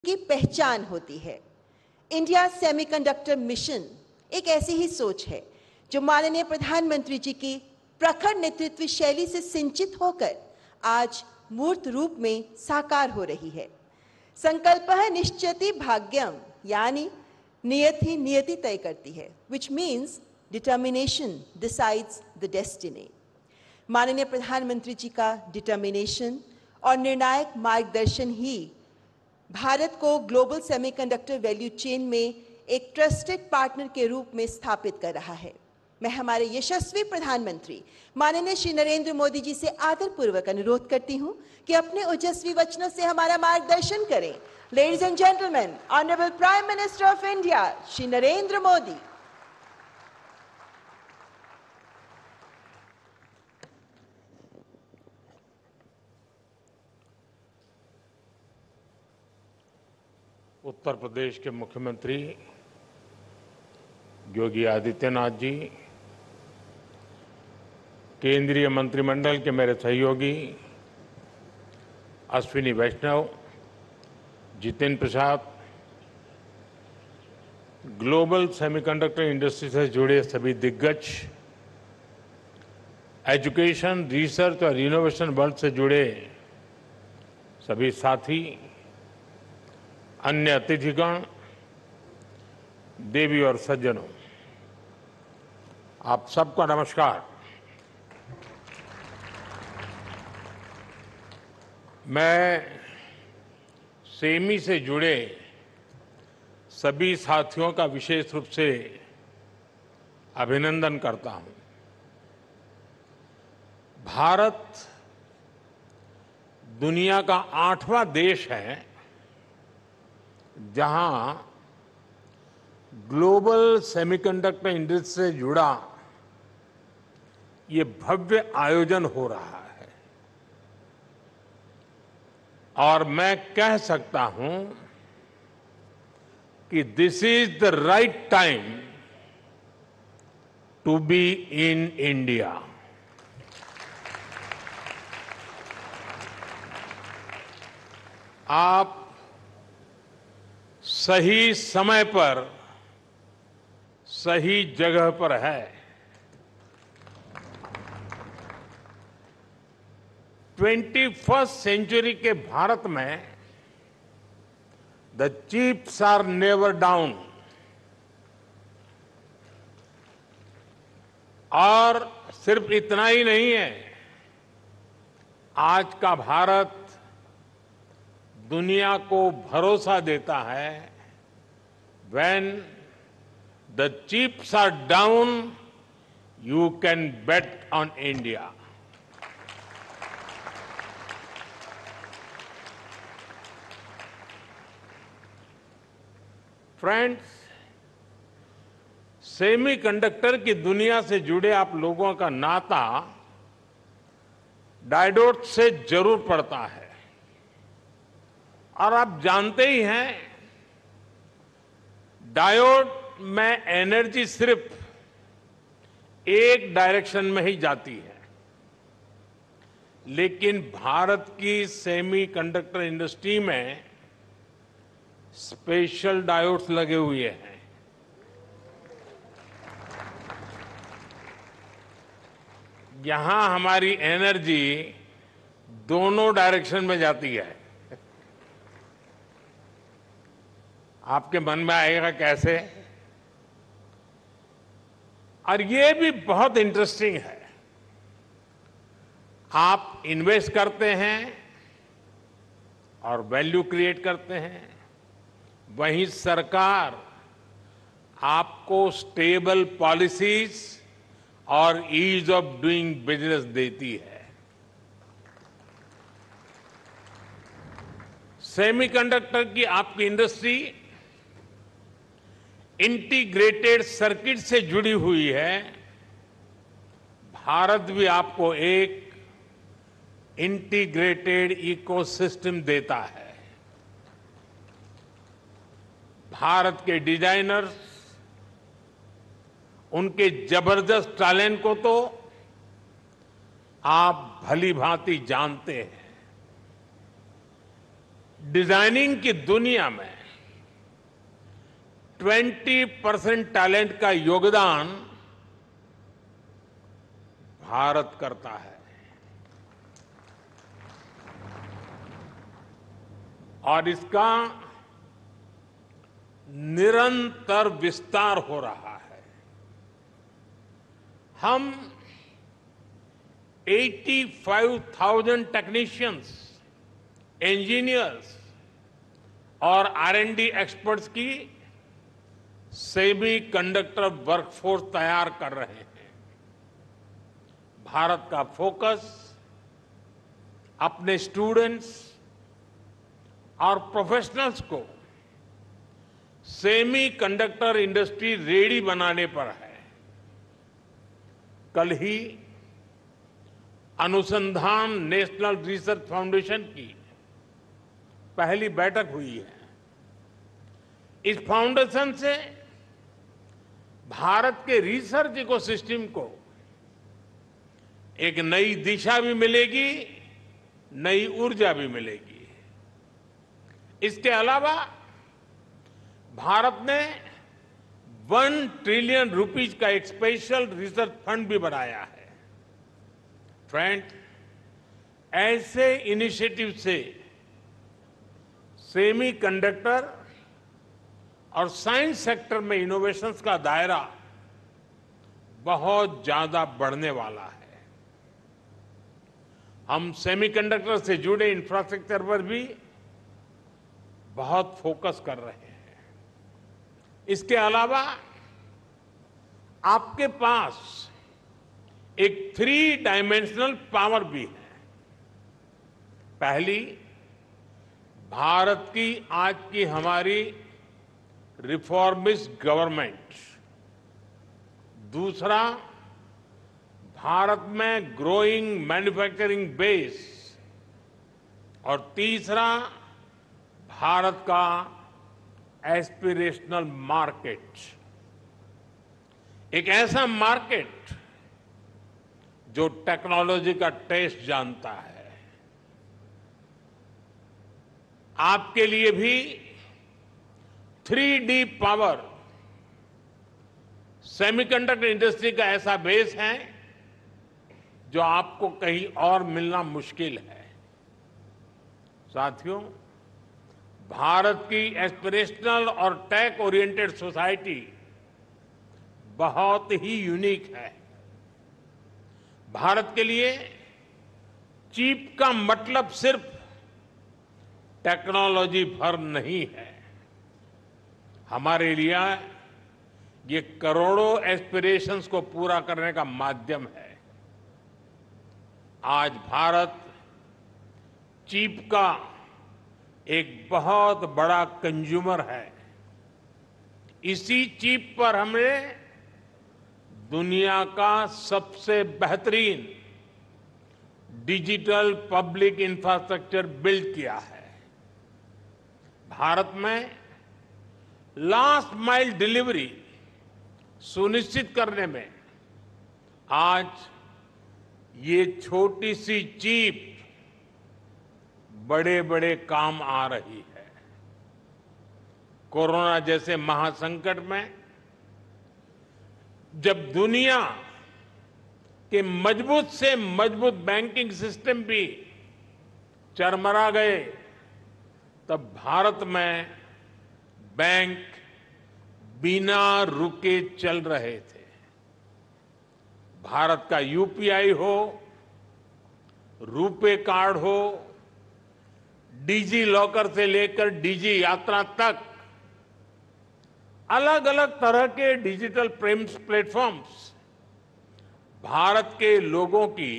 की पहचान होती है। इंडिया सेमीकंडक्टर मिशन एक ऐसी ही सोच है जो माननीय प्रधानमंत्री जी की प्रखर नेतृत्व शैली से सिंचित होकर आज मूर्त रूप में साकार हो रही है। संकल्पः निश्चयति भाग्यम, यानी नियति नियति तय करती है, which means determination decides the destiny. माननीय प्रधानमंत्री जी का डिटर्मिनेशन और निर्णायक मार्गदर्शन ही भारत को ग्लोबल सेमीकंडक्टर वैल्यू चेन में एक ट्रस्टेड पार्टनर के रूप में स्थापित कर रहा है। मैं हमारे यशस्वी प्रधानमंत्री माननीय श्री नरेंद्र मोदी जी से आदरपूर्वक अनुरोध करती हूं कि अपने ओजस्वी वचनों से हमारा मार्गदर्शन करें। Ladies and gentleman, honourable prime minister of India Shri Narendra Modi. Uttar Pradesh के मुख्यमंत्री योगी आदित्यनाथ जी, केंद्रीय मंत्रिमंडल के मेरे सहयोगी अश्विनी वैष्णव, Jitendra Prasad, global semiconductor industry से जुड़े सभी दिग्गज, एजुकेशन, रिसर्च और इनोवेशन वर्ल्ड से जुड़े सभी साथी, अन्य अतिथिगण, देवी और सज्जनों, आप सबका नमस्कार। मैं सेमी से जुड़े सभी साथियों का विशेष रूप से अभिनंदन करता हूं। भारत दुनिया का 8वां देश है जहां ग्लोबल सेमीकंडक्टर इंडस्ट्री से जुड़ा ये भव्य आयोजन हो रहा है और मैं कह सकता हूं कि this is the right time to be in India. आप सही समय पर सही जगह पर है। 21st सेंचुरी के भारत में the chips are never down और सिर्फ इतना ही नहीं है, आज का भारत दुनिया को भरोसा देता है, when the chips are down, you can bet on India. Friends, semiconductor की दुनिया से जुड़े आप लोगों का नाता डायोड से जरूर पड़ता है और आप जानते ही हैं, डायोड में एनर्जी सिर्फ एक डायरेक्शन में ही जाती है, लेकिन भारत की सेमीकंडक्टर इंडस्ट्री में स्पेशल डायोड्स लगे हुए हैं। यहां हमारी एनर्जी दोनों डायरेक्शन में जाती है। आपके मन में आएगा कैसे? और ये भी बहुत इंटरेस्टिंग है। आप इन्वेस्ट करते हैं और वैल्यू क्रिएट करते हैं, वहीं सरकार आपको स्टेबल पॉलिसीज और ईज ऑफ डूइंग बिजनेस देती है। सेमीकंडक्टर की आपकी इंडस्ट्री इंटीग्रेटेड सर्किट से जुड़ी हुई है। भारत भी आपको एक इंटीग्रेटेड इकोसिस्टम देता है। भारत के डिजाइनर्स, उनके जबरदस्त टैलेंट को तो आप भली भांति जानते हैं। डिजाइनिंग की दुनिया में 20% टैलेंट का योगदान भारत करता है और इसका निरंतर विस्तार हो रहा है। हम 85,000 टेक्नीशियंस, इंजीनियर्स और R&D एक्सपर्ट्स की सेमीकंडक्टर वर्कफोर्स तैयार कर रहे हैं। भारत का फोकस अपने स्टूडेंट्स और प्रोफेशनल्स को सेमीकंडक्टर इंडस्ट्री रेडी बनाने पर है। कल ही अनुसंधान नेशनल रिसर्च फाउंडेशन की पहली बैठक हुई है। इस फाउंडेशन से भारत के रिसर्च इकोसिस्टम को एक नई दिशा भी मिलेगी, नई ऊर्जा भी मिलेगी। इसके अलावा भारत ने 1 ट्रिलियन रुपीज का एक स्पेशल रिसर्च फंड भी बनाया है। फ्रेंड, ऐसे इनिशिएटिव से सेमीकंडक्टर और साइंस सेक्टर में इनोवेशंस का दायरा बहुत ज्यादा बढ़ने वाला है। हम सेमीकंडक्टर से जुड़े इंफ्रास्ट्रक्चर पर भी बहुत फोकस कर रहे हैं। इसके अलावा आपके पास एक 3 डायमेंशनल पावर भी है। पहली, भारत की आज की हमारी रिफॉर्मिस्ट गवर्नमेंट। दूसरा, भारत में ग्रोइंग मैन्युफैक्चरिंग बेस। और तीसरा, भारत का एस्पिरेशनल मार्केट। एक ऐसा मार्केट जो टेक्नोलॉजी का टेस्ट जानता है। आपके लिए भी 3D पावर सेमीकंडक्टर इंडस्ट्री का ऐसा बेस है जो आपको कहीं और मिलना मुश्किल है। साथियों, भारत की एस्पिरेशनल और टेक ओरिएंटेड सोसाइटी बहुत ही यूनिक है। भारत के लिए चिप का मतलब सिर्फ टेक्नोलॉजी भर नहीं है। हमारे लिए ये करोड़ों एस्पिरेशंस को पूरा करने का माध्यम है। आज भारत चिप का एक बहुत बड़ा कंज्यूमर है। इसी चिप पर हमने दुनिया का सबसे बेहतरीन डिजिटल पब्लिक इंफ्रास्ट्रक्चर बिल्ड किया है। भारत में लास्ट माइल डिलीवरी सुनिश्चित करने में आज ये छोटी सी चिप बड़े बड़े काम आ रही है। कोरोना जैसे महासंकट में जब दुनिया के मजबूत से मजबूत बैंकिंग सिस्टम भी चरमरा गए, तब भारत में बैंक बिना रुके चल रहे थे। भारत का यूपीआई हो, रुपे कार्ड हो, डिजी लॉकर से लेकर डिजी यात्रा तक अलग अलग तरह के डिजिटल पेमेंट प्लेटफॉर्म्स भारत के लोगों की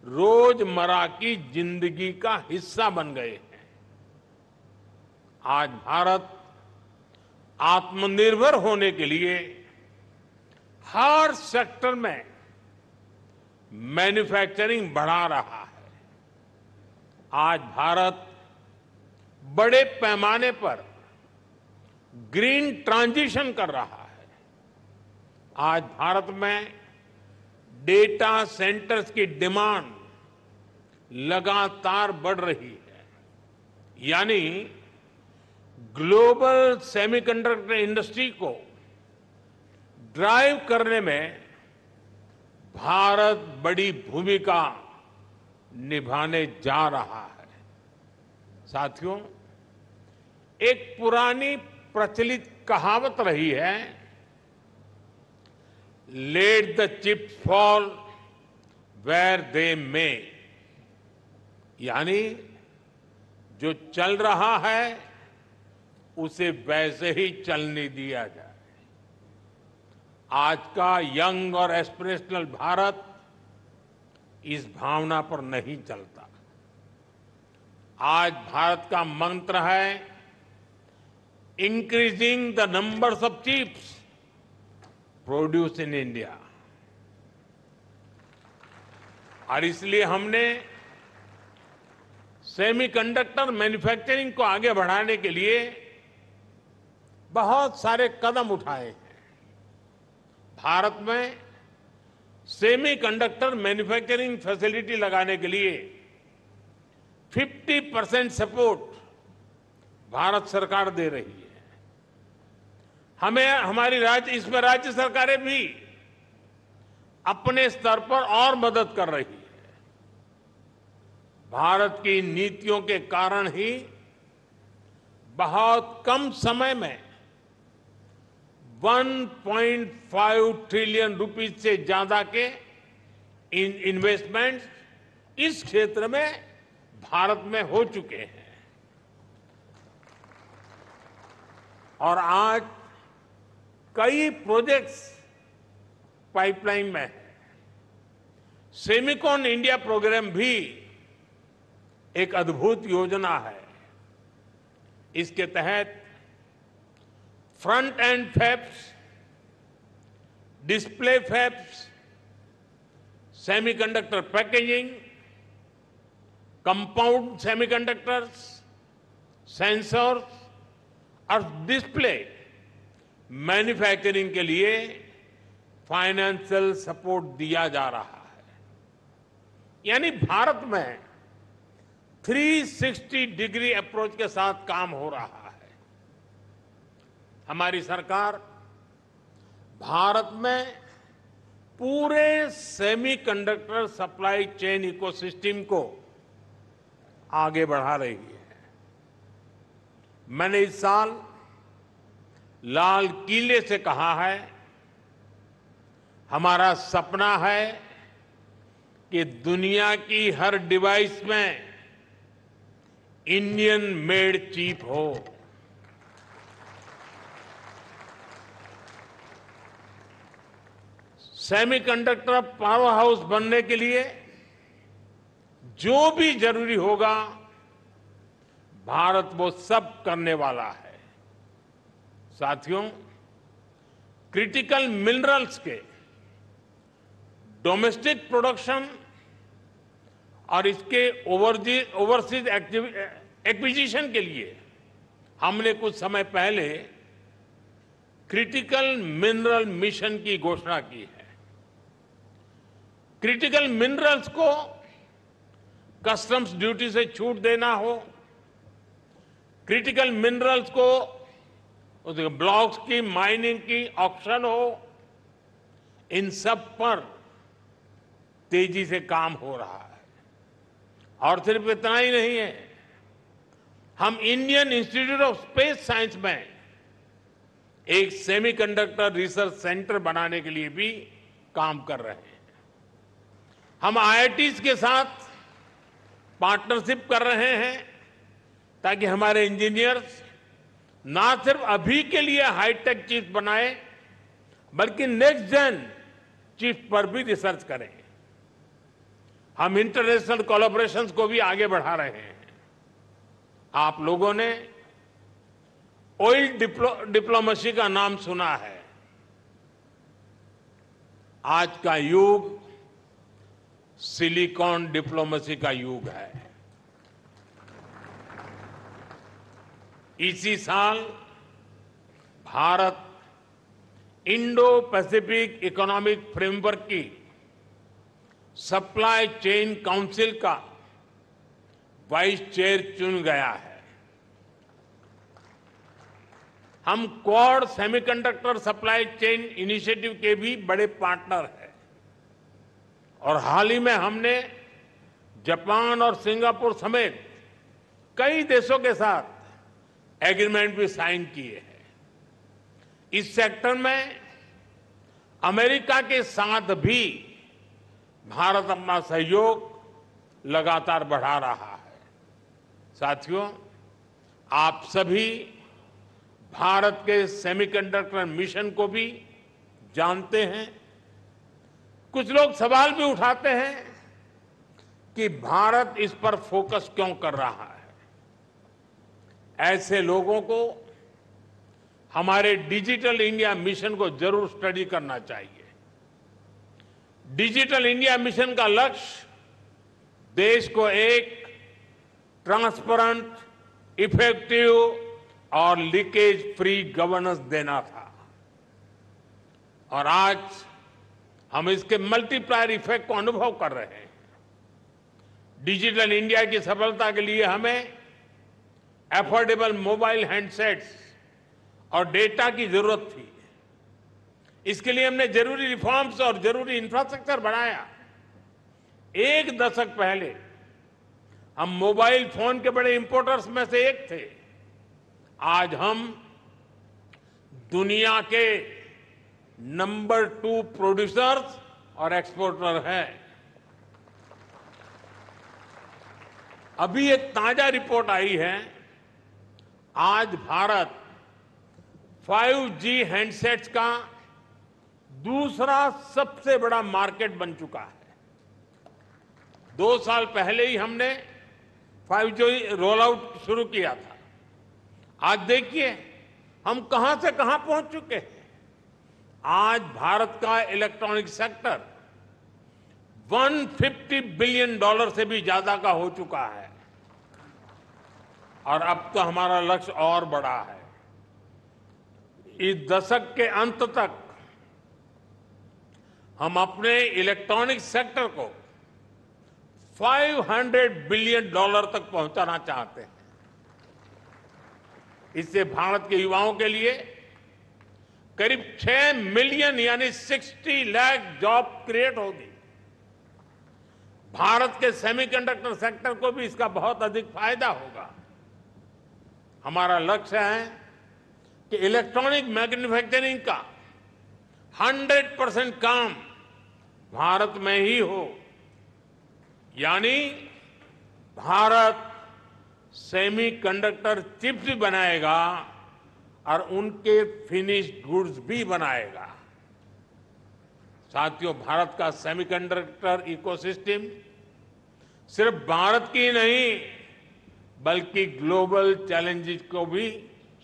रोजमर्रा की जिंदगी का हिस्सा बन गए हैं। आज भारत आत्मनिर्भर होने के लिए हर सेक्टर में मैन्युफैक्चरिंग बढ़ा रहा है। आज भारत बड़े पैमाने पर ग्रीन ट्रांजिशन कर रहा है। आज भारत में डेटा सेंटर्स की डिमांड लगातार बढ़ रही है। यानी ग्लोबल सेमीकंडक्टर इंडस्ट्री को ड्राइव करने में भारत बड़ी भूमिका निभाने जा रहा है। साथियों, एक पुरानी प्रचलित कहावत रही है, let the chips fall where they may, यानी जो चल रहा है उसे वैसे ही चलने दिया जाए। आज का यंग और एस्पिरेशनल भारत इस भावना पर नहीं चलता। आज भारत का मंत्र है increasing the numbers of chips produce in India. और इसलिए हमने सेमीकंडक्टर मैन्युफैक्चरिंग को आगे बढ़ाने के लिए बहुत सारे कदम उठाए हैं। भारत में सेमीकंडक्टर मैन्युफैक्चरिंग फैसिलिटी लगाने के लिए 50% सपोर्ट भारत सरकार दे रही है। इसमें राज्य सरकारें भी अपने स्तर पर और मदद कर रही है। भारत की नीतियों के कारण ही बहुत कम समय में 1.5 ट्रिलियन रुपीज से ज्यादा के इन्वेस्टमेंट इस क्षेत्र में भारत में हो चुके हैं। और आज कई प्रोजेक्ट्स पाइपलाइन में है। सेमिकॉन इंडिया प्रोग्राम भी एक अद्भुत योजना है। इसके तहत front end fabs, display fabs, semiconductor packaging, compound semiconductors, sensors और डिस्प्ले मैन्युफैक्चरिंग के लिए फाइनेंशियल सपोर्ट दिया जा रहा है। यानी भारत में 360 डिग्री अप्रोच के साथ काम हो रहा है। हमारी सरकार भारत में पूरे सेमीकंडक्टर सप्लाई चेन इकोसिस्टम को आगे बढ़ा रही है। मैंने इस साल लाल किले से कहा है, हमारा सपना है कि दुनिया की हर डिवाइस में इंडियन मेड चिप हो। सेमीकंडक्टर पावर हाउस बनने के लिए जो भी जरूरी होगा, भारत वो सब करने वाला है। साथियों, क्रिटिकल मिनरल्स के डोमेस्टिक प्रोडक्शन और इसके ओवरसीज एक्विजिशन के लिए हमने कुछ समय पहले क्रिटिकल मिनरल मिशन की घोषणा की है। क्रिटिकल मिनरल्स को कस्टम्स ड्यूटी से छूट देना हो, क्रिटिकल मिनरल्स को ब्लॉक्स की माइनिंग की ऑक्शन हो, इन सब पर तेजी से काम हो रहा है। और सिर्फ इतना ही नहीं है, हम Indian institute of space science में एक सेमीकंडक्टर रिसर्च सेंटर बनाने के लिए भी काम कर रहे हैं। हम आईआईटीज के साथ पार्टनरशिप कर रहे हैं ताकि हमारे इंजीनियर्स ना सिर्फ अभी के लिए हाईटेक चिप बनाए, बल्कि नेक्स्ट जेन चिप पर भी रिसर्च करें। हम इंटरनेशनल कोलैबोरेशंस को भी आगे बढ़ा रहे हैं। आप लोगों ने ऑयल डिप्लोमेसी का नाम सुना है। आज का युग सिलिकॉन डिप्लोमेसी का युग है। इसी साल Bharat Indo Pacific economic framework की सप्लाई चेन काउंसिल का वाइस चेयर चुन गया है। हम quad semiconductor supply chain initiative के भी बड़े पार्टनर हैं और हाल ही में हमने जापान और सिंगापुर समेत कई देशों के साथ एग्रीमेंट भी साइन किए हैं। इस सेक्टर में अमेरिका के साथ भी भारत अपना सहयोग लगातार बढ़ा रहा है। साथियों, आप सभी भारत के सेमीकंडक्टर मिशन को भी जानते हैं। कुछ लोग सवाल भी उठाते हैं कि भारत इस पर फोकस क्यों कर रहा है। ऐसे लोगों को हमारे डिजिटल इंडिया मिशन को जरूर स्टडी करना चाहिए। डिजिटल इंडिया मिशन का लक्ष्य देश को एक ट्रांसपेरेंट, इफेक्टिव और लीकेज फ्री गवर्नेंस देना था और आज हम इसके मल्टीप्लायर इफेक्ट को अनुभव कर रहे हैं। डिजिटल इंडिया की सफलता के लिए हमें एफोर्डेबल मोबाइल हैंडसेट्स और डेटा की जरूरत थी। इसके लिए हमने जरूरी रिफॉर्म्स और जरूरी इंफ्रास्ट्रक्चर बनाया। एक दशक पहले हम मोबाइल फोन के बड़े इंपोर्टर्स में से एक थे। आज हम दुनिया के नंबर 2 प्रोड्यूसर्स और एक्सपोर्टर हैं। अभी एक ताजा रिपोर्ट आई है। आज भारत 5G हैंडसेट्स का दूसरा सबसे बड़ा मार्केट बन चुका है। 2 साल पहले ही हमने 5G रोल आउट शुरू किया था। आज देखिए हम कहां से कहां पहुंच चुके हैं। आज भारत का इलेक्ट्रॉनिक सेक्टर $150 बिलियन से भी ज्यादा का हो चुका है और अब तो हमारा लक्ष्य और बड़ा है। इस दशक के अंत तक हम अपने इलेक्ट्रॉनिक सेक्टर को $500 बिलियन तक पहुंचाना चाहते हैं। इससे भारत के युवाओं के लिए करीब 6 मिलियन यानी 60 लाख जॉब क्रिएट होगी। भारत के सेमीकंडक्टर सेक्टर को भी इसका बहुत अधिक फायदा होगा। हमारा लक्ष्य है कि इलेक्ट्रॉनिक मैन्युफैक्चरिंग का 100% काम भारत में ही हो, यानी भारत सेमीकंडक्टर चिप्स भी बनाएगा और उनके फिनिश्ड गुड्स भी बनाएगा। साथियों, भारत का सेमीकंडक्टर इकोसिस्टम सिर्फ भारत की नहीं बल्कि ग्लोबल चैलेंजेस को भी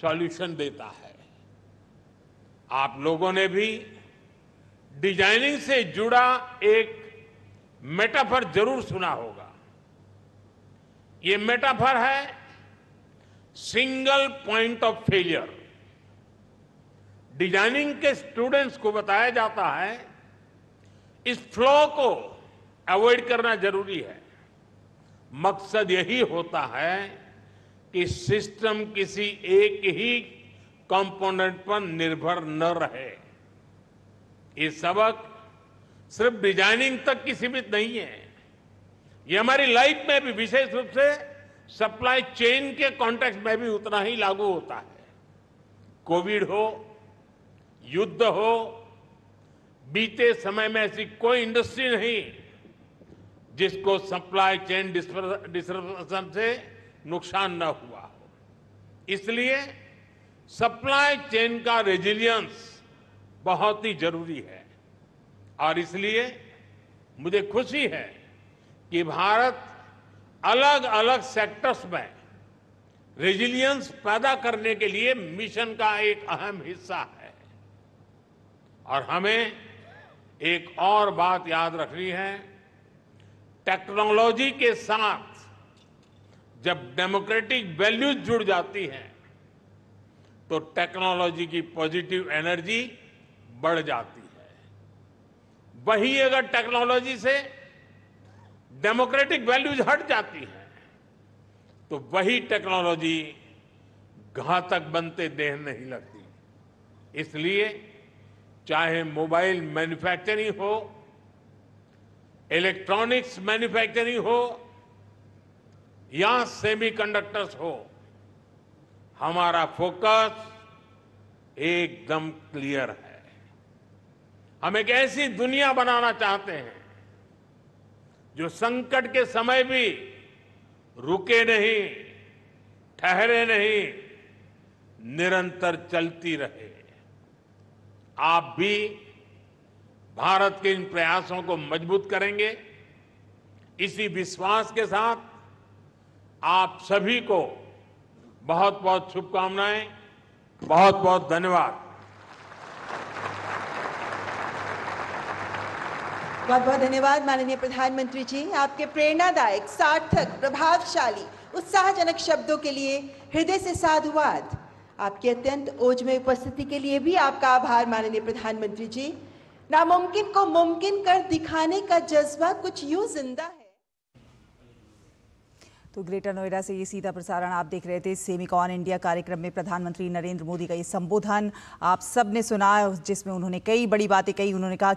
सॉल्यूशन देता है। आप लोगों ने भी डिजाइनिंग से जुड़ा एक मेटाफर जरूर सुना होगा। ये मेटाफर है single point of failure. Designing के स्टूडेंट्स को बताया जाता है इस फ्लो को अवॉइड करना जरूरी है। मकसद यही होता है कि सिस्टम किसी एक ही कंपोनेंट पर निर्भर न रहे। ये सबक सिर्फ डिजाइनिंग तक की सीमित नहीं है, ये हमारी लाइफ में भी, विशेष रूप से सप्लाई चेन के कॉन्टेक्स्ट में भी उतना ही लागू होता है। कोविड हो, युद्ध हो, बीते समय में ऐसी कोई इंडस्ट्री नहीं जिसको सप्लाई चेन डिस्ट्रप्शन से नुकसान न हुआ हो। इसलिए सप्लाई चेन का रेजिलियंस बहुत ही जरूरी है और इसलिए मुझे खुशी है कि भारत अलग अलग सेक्टर्स में रेजिलियंस पैदा करने के लिए मिशन का एक अहम हिस्सा है। और हमें एक और बात याद रखनी है, टेक्नोलॉजी के साथ जब डेमोक्रेटिक वैल्यूज जुड़ जाती हैं तो टेक्नोलॉजी की पॉजिटिव एनर्जी बढ़ जाती है। वही अगर टेक्नोलॉजी से डेमोक्रेटिक वैल्यूज हट जाती हैं तो वही टेक्नोलॉजी घातक बनते देर नहीं लगती। इसलिए चाहे मोबाइल मैन्युफैक्चरिंग हो, इलेक्ट्रॉनिक्स मैन्युफैक्चरिंग हो या सेमीकंडक्टर्स हो, हमारा फोकस एकदम क्लियर है। हम एक ऐसी दुनिया बनाना चाहते हैं जो संकट के समय भी रुके नहीं, ठहरे नहीं, निरंतर चलती रहे। आप भी भारत के इन प्रयासों को मजबूत करेंगे। इसी विश्वास के साथ आप सभी को बहुत बहुत शुभकामनाएं, बहुत बहुत धन्यवाद। बहुत बहुत धन्यवाद माननीय प्रधानमंत्री जी। आपके प्रेरणादायक, सार्थक, प्रभावशाली, उत्साहजनक शब्दों के लिए हृदय से साधुवाद। आपकी अत्यंत ओजमय उपस्थिति के लिए भी आपका आभार माननीय प्रधानमंत्री जी। नामुमकिन को मुमकिन कर दिखाने का जज्बा कुछ यूं जिंदा है। तो ग्रेटर नोएडा से ये सीधा प्रसारण आप देख रहे थे। सेमिकॉन इंडिया कार्यक्रम में प्रधानमंत्री नरेंद्र मोदी का ये संबोधन आप सब ने सुना, जिसमें उन्होंने कई बड़ी बातें कही। उन्होंने कहा